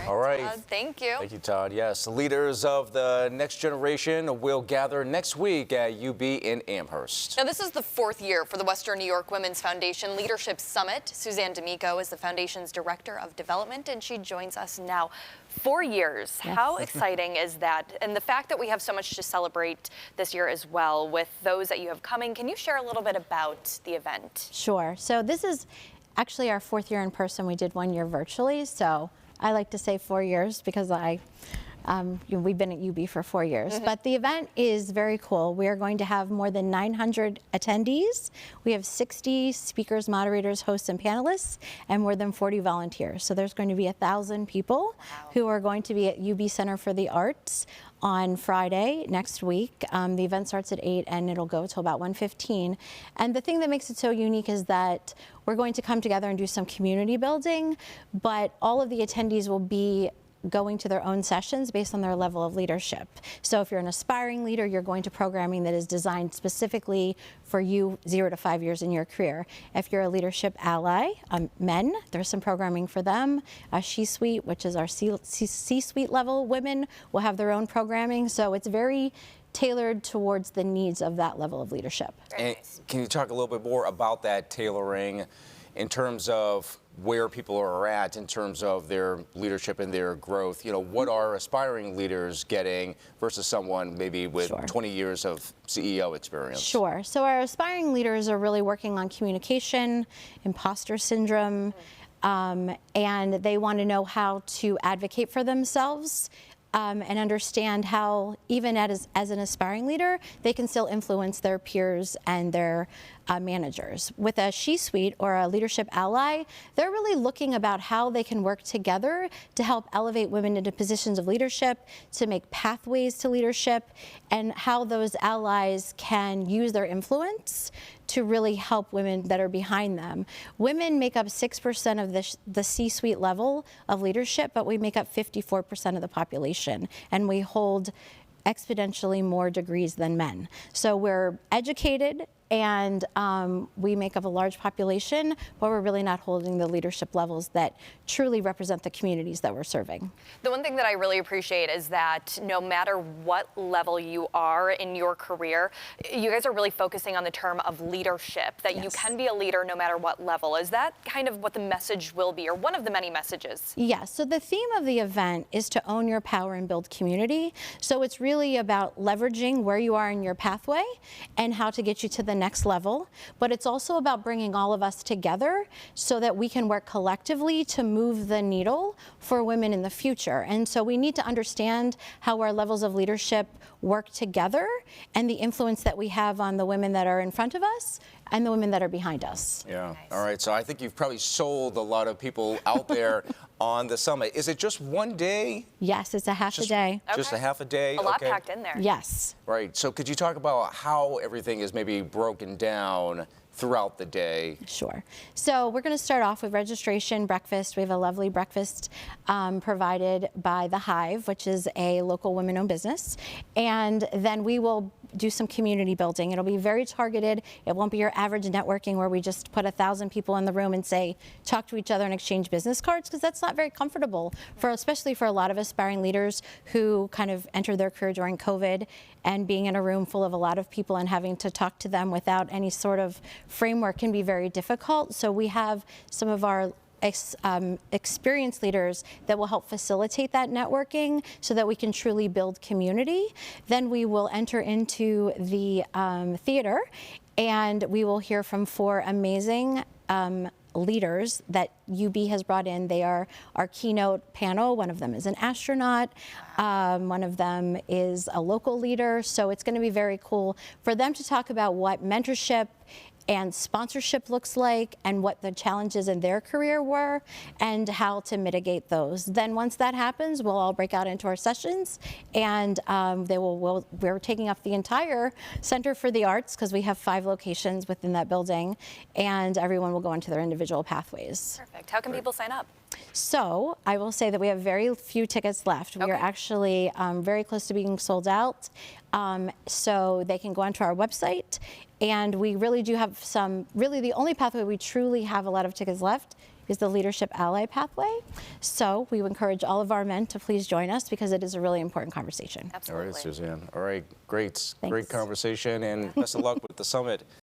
All right. Thank you. Thank you, Todd. Yes, the leaders of the next generation will gather next week at UB in Amherst. Now, this is the 4th year for the Western New York Women's Foundation Leadership Summit. Suzanne D'Amico is the foundation's Director of Development, and she joins us now. 4 years. Yes. How exciting is that? And the fact that we have so much to celebrate this year as well with those that you have coming. Can you share a little bit about the event? Sure. So this is actually our 4th year in person. We did 1 year virtually. So I like to say 4 years because we've been at UB for 4 years. But the event is very cool. We are going to have more than 900 attendees. We have 60 speakers, moderators, hosts, and panelists, and more than 40 volunteers. So there's going to be 1,000 people who are going to be at UB Center for the Arts on Friday next week. The event starts at 8 and it'll go till about 1:15. And the thing that makes it so unique is that we're going to come together and do some community building, but all of the attendees will be going to their own sessions based on their level of leadership. So if you're an aspiring leader, you're going to programming that is designed specifically for you 0 to 5 years in your career. If you're a leadership ally, men, there's some programming for them. She-Suite, which is our C-Suite level women, will have their own programming. So it's very tailored towards the needs of that level of leadership. And can you talk a little bit more about that tailoring in terms of where people are at in terms of their leadership and their growth? You know, what are aspiring leaders getting versus someone maybe with 20 years of CEO experience? Sure. So our aspiring leaders are really working on communication, imposter syndrome, and they want to know how to advocate for themselves. And understand how, even as an aspiring leader, they can still influence their peers and their managers. With a She-Suite or a leadership ally, they're really looking about how they can work together to help elevate women into positions of leadership, to make pathways to leadership, and how those allies can use their influence to really help women that are behind them. Women make up 6% of the C-suite level of leadership, but we make up 54% of the population, and we hold exponentially more degrees than men. So we're educated, and we make up a large population, but we're really not holding the leadership levels that truly represent the communities that we're serving. The one thing that I really appreciate is that no matter what level you are in your career, you guys are really focusing on the term of leadership, that you can be a leader no matter what level. Is that kind of what the message will be, or one of the many messages? Yes, so the theme of the event is to own your power and build community. So it's really about leveraging where you are in your pathway and how to get you to the next level, but it's also about bringing all of us together so that we can work collectively to move the needle for women in the future. And so we need to understand how our levels of leadership work together and the influence that we have on the women that are in front of us and the women that are behind us. Yeah. Nice. All right. So I think you've probably sold a lot of people out there on the summit. Is it just one day? Yes, it's a half a day. Just a half a day? A lot packed in there. Yes. Right. So could you talk about how everything is maybe broken down throughout the day? Sure. So we're going to start off with registration, breakfast. We have a lovely breakfast provided by The Hive, which is a local women-owned business. And then we will do some community building. It'll be very targeted. It won't be your average networking where we just put 1,000 people in the room and say, talk to each other and exchange business cards, because that's not very comfortable, especially for a lot of aspiring leaders who kind of entered their career during COVID, and being in a room full of a lot of people and having to talk to them without any sort of framework can be very difficult. So we have some of our experienced leaders that will help facilitate that networking so that we can truly build community. Then we will enter into the theater, and we will hear from 4 amazing leaders that UB has brought in. They are our keynote panel. One of them is an astronaut. One of them is a local leader. So it's going to be very cool for them to talk about what mentorship and sponsorship looks like, and what the challenges in their career were, and how to mitigate those. Then once that happens, we'll all break out into our sessions, and we're taking up the entire Center for the Arts, because we have 5 locations within that building, and everyone will go into their individual pathways. Perfect. How can people sign up? So I will say that we have very few tickets left. We are actually very close to being sold out. So they can go onto our website, and we really do have the only pathway we truly have a lot of tickets left is the Leadership Ally Pathway. So we encourage all of our men to please join us because it is a really important conversation. Absolutely. All right, Suzanne. All right, great Thanks. conversation, and best of luck with the summit.